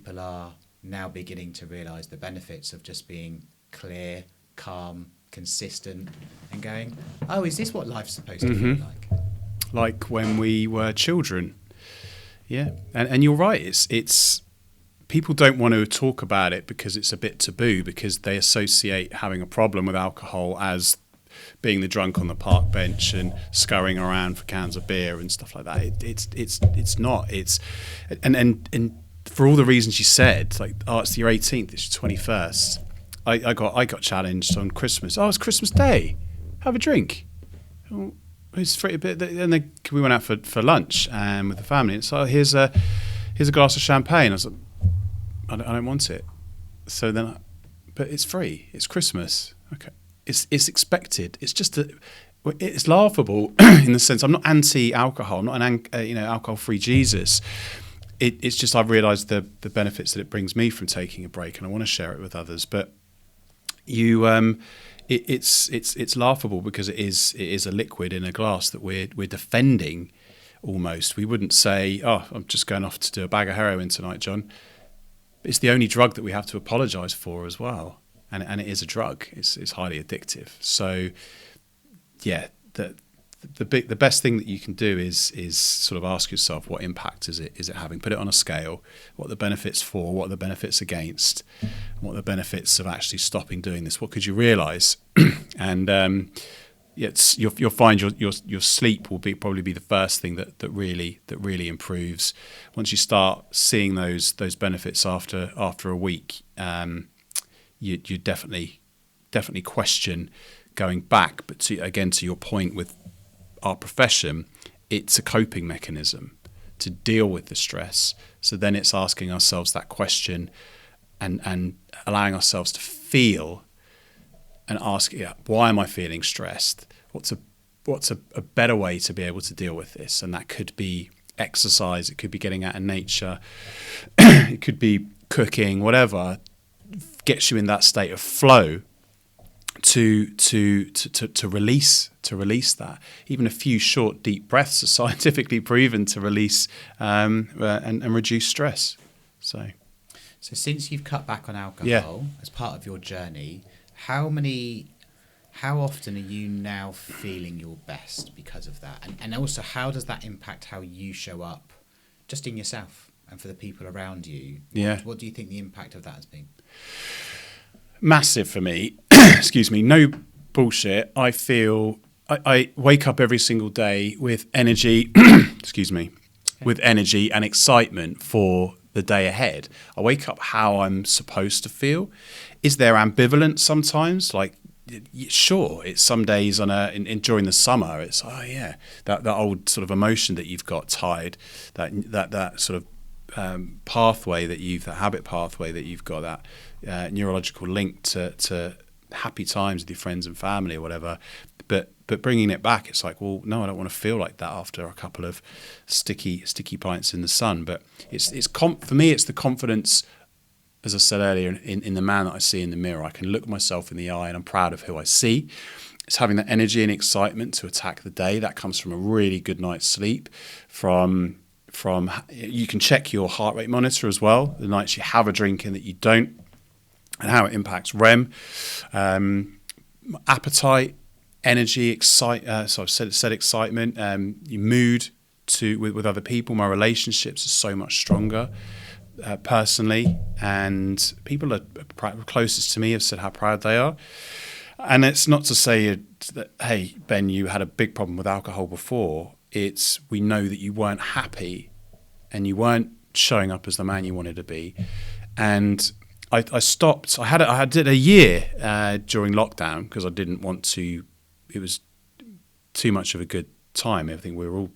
people are now beginning to realise the benefits of just being clear, calm, consistent, and going, oh, is this what life's supposed to feel like? Like when we were children. Yeah. And you're right. It's people don't want to talk about it because it's a bit taboo, because they associate having a problem with alcohol as being the drunk on the park bench and scurrying around for cans of beer and stuff like that. It's not. It's and for all the reasons you said, like, oh, it's your 18th, it's your 21st. I got challenged on Christmas. Oh, it's Christmas Day. Have a drink. Oh, it's free. And then we went out for lunch with the family. And so here's a glass of champagne. I was like, I don't want it. So then, but it's free. It's Christmas. Okay. It's expected. It's just it's laughable in the sense I'm not anti-alcohol. I'm not an alcohol-free Jesus. It's just I've realised the benefits that it brings me from taking a break, and I want to share it with others. But it's laughable because it is a liquid in a glass that we're defending almost. We wouldn't say, oh, I'm just going off to do a bag of heroin tonight, John. It's the only drug that we have to apologise for as well. And it is a drug. It's highly addictive. So, yeah, the best thing that you can do is sort of ask yourself, what impact is it having? Put it on a scale. What are the benefits for? What are the benefits against? What are the benefits of actually stopping doing this? What could you realise? And you'll find your sleep will probably be the first thing that really improves. Once you start seeing those benefits after a week. You definitely question going back. But to your point with our profession, it's a coping mechanism to deal with the stress. So then it's asking ourselves that question and allowing ourselves to feel and ask, why am I feeling stressed? What's a better way to be able to deal with this? And that could be exercise. It could be getting out in nature. It could be cooking, whatever gets you in that state of flow to release that. Even a few short deep breaths are scientifically proven to release and reduce stress. So since you've cut back on alcohol as part of your journey, how often are you now feeling your best because of that? And also, how does that impact how you show up just in yourself and for the people around you? What do you think the impact of that has been? Massive for me. Excuse me. No bullshit. I feel I wake up every single day with energy. Excuse me. Okay. With energy and excitement for the day ahead. I wake up how I'm supposed to feel. Is there ambivalence sometimes? Like, sure, it's some days during the summer. It's that old sort of emotion that you've got tied, that sort of pathway that habit pathway that you've got, that neurological link to happy times with your friends and family or whatever. But bringing it back, it's like, well, no, I don't want to feel like that after a couple of sticky pints in the sun. But for me, it's the confidence, as I said earlier, in the man that I see in the mirror. I can look myself in the eye and I'm proud of who I see. It's having that energy and excitement to attack the day. That comes from a really good night's sleep, from you can check your heart rate monitor as well, the nights you have a drink and that you don't, and how it impacts REM, appetite, energy, so I've said excitement, your mood with other people. My relationships are so much stronger personally, and people are closest to me have said how proud they are. And it's not to say that, hey, Ben, you had a big problem with alcohol before. It's, we know that you weren't happy and you weren't showing up as the man you wanted to be. And I stopped. I did a year during lockdown because I didn't want to. It was too much of a good time. I think we were all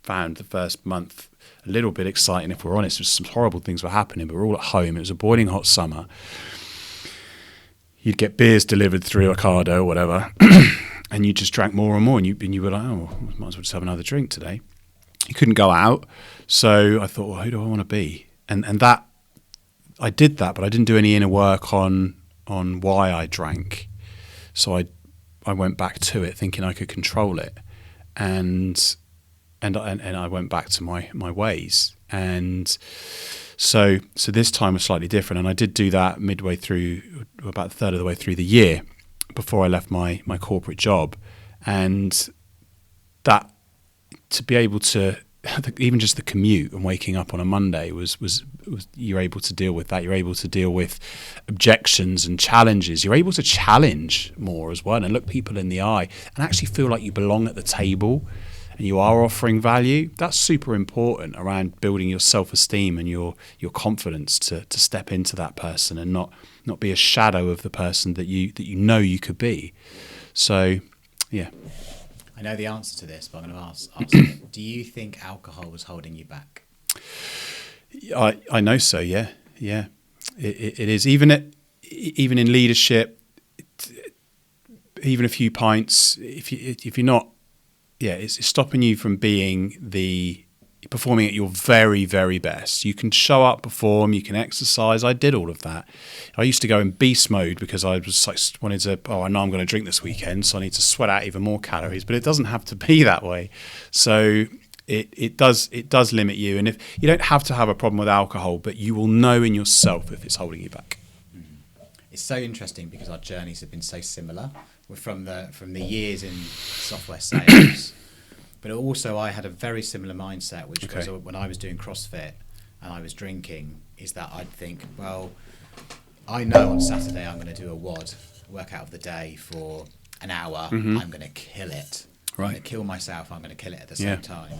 found the first month a little bit exciting, if we're honest. Some horrible things were happening, but we're all at home. It was a boiling hot summer. You'd get beers delivered through Ocado or whatever, and you just drank more and more, and you were like, oh, might as well just have another drink today. You couldn't go out, so I thought, well, who do I want to be? And that, I did that, but I didn't do any inner work on why I drank. So I went back to it thinking I could control it, and I went back to my ways, and So this time was slightly different, and I did do that midway through, about a third of the way through the year, before I left my corporate job, and that, to be able to, even just the commute and waking up on a Monday was you're able to deal with that. You're able to deal with objections and challenges. You're able to challenge more as well and look people in the eye and actually feel like you belong at the table and you are offering value. That's super important around building your self-esteem and your confidence to step into that person and not be a shadow of the person that you know you could be. So, yeah. I know the answer to this, but I'm going to ask it. Do you think alcohol was holding you back? I know so. Yeah. It is, even in leadership. Even a few pints, if you're not, it's stopping you from performing at your very, very best. You can show up, perform, you can exercise. I did all of that. I used to go in beast mode because I was like, I know I'm going to drink this weekend, so I need to sweat out even more calories. But it doesn't have to be that way. So it does limit you. And if you don't have to have a problem with alcohol, but you will know in yourself if it's holding you back. It's so interesting because our journeys have been so similar. We're from the years in software sales. But also I had a very similar mindset, which was when I was doing CrossFit and I was drinking, is that I'd think, well, I know on Saturday I'm going to do a WOD, workout of the day, for an hour. Mm-hmm. I'm going to kill it. Right. I'm going to kill myself. I'm going to kill it at the same time.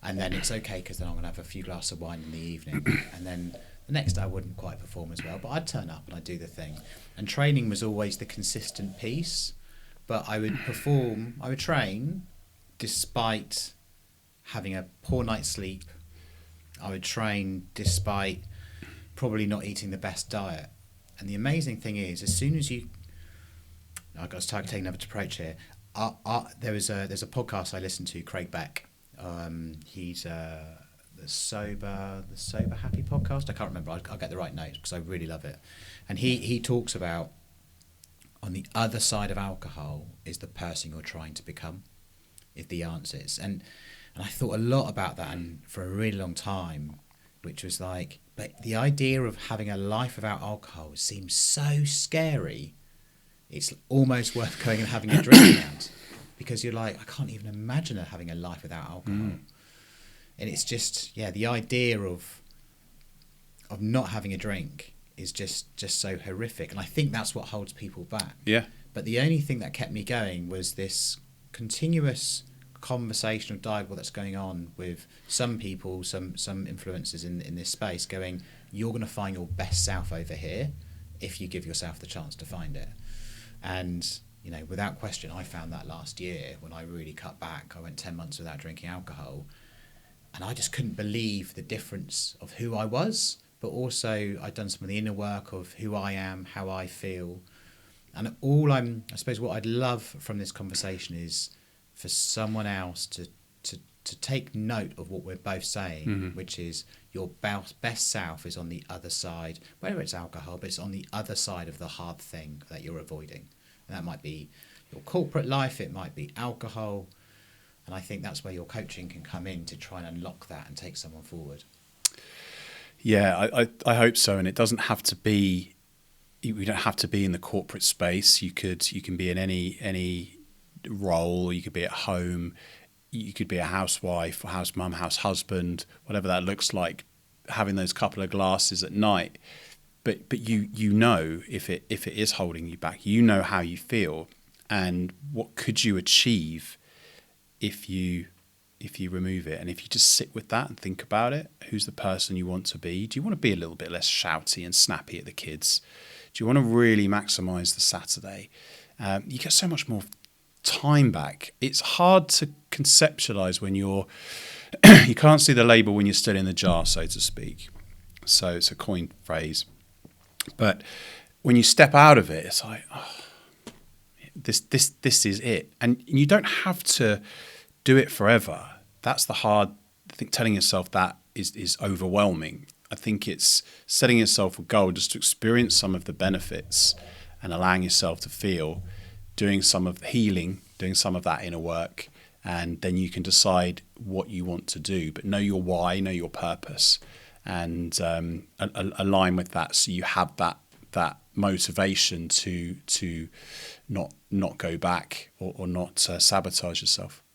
And then it's okay because then I'm going to have a few glasses of wine in the evening. And then the next day I wouldn't quite perform as well, but I'd turn up and I'd do the thing. And training was always the consistent piece, but I would train despite having a poor night's sleep. I would train despite probably not eating the best diet. And the amazing thing is, as soon as I've got to take another approach here. There's a podcast I listen to, Craig Beck. He's the Sober Happy podcast. I can't remember. I'll get the right notes because I really love it. And he talks about, on the other side of alcohol is the person you're trying to become, if the answers. And I thought a lot about that and for a really long time, which was like, but the idea of having a life without alcohol seems so scary. It's almost worth going and having a drink around, because you're like, I can't even imagine having a life without alcohol. And it's just, the idea of not having a drink is just so horrific. And I think that's what holds people back. Yeah. But the only thing that kept me going was this continuous conversational dialogue that's going on with some people, some influencers in this space, going, you're going to find your best self over here if you give yourself the chance to find it. And, without question, I found that last year when I really cut back. I went 10 months without drinking alcohol, and I just couldn't believe the difference of who I was, but also I'd done some of the inner work of who I am, how I feel. And I suppose what I'd love from this conversation is for someone else to take note of what we're both saying, which is your best self is on the other side, whether it's alcohol, but it's on the other side of the hard thing that you're avoiding. And that might be your corporate life, it might be alcohol. And I think that's where your coaching can come in to try and unlock that and take someone forward. Yeah, I hope so. And it doesn't have to be, we don't have to be in the corporate space. You can be in any role. You could be at home. You could be a housewife, or house mum, house husband, whatever that looks like, having those couple of glasses at night. But you know if it is holding you back. You know how you feel, and what could you achieve if you remove it, and if you just sit with that and think about it. Who's the person you want to be? Do you want to be a little bit less shouty and snappy at the kids? Do you want to really maximise the Saturday? You get so much more time back. It's hard to conceptualise when you can't see the label when you're still in the jar, so to speak. So it's a coined phrase. But when you step out of it, it's like, this is it. And you don't have to do it forever. That's the hard. I think telling yourself that is overwhelming. I think it's setting yourself a goal just to experience some of the benefits and allowing yourself to feel, doing some of the healing, doing some of that inner work, and then you can decide what you want to do. But know your why, know your purpose, and align with that, so you have that motivation to not go back or not sabotage yourself.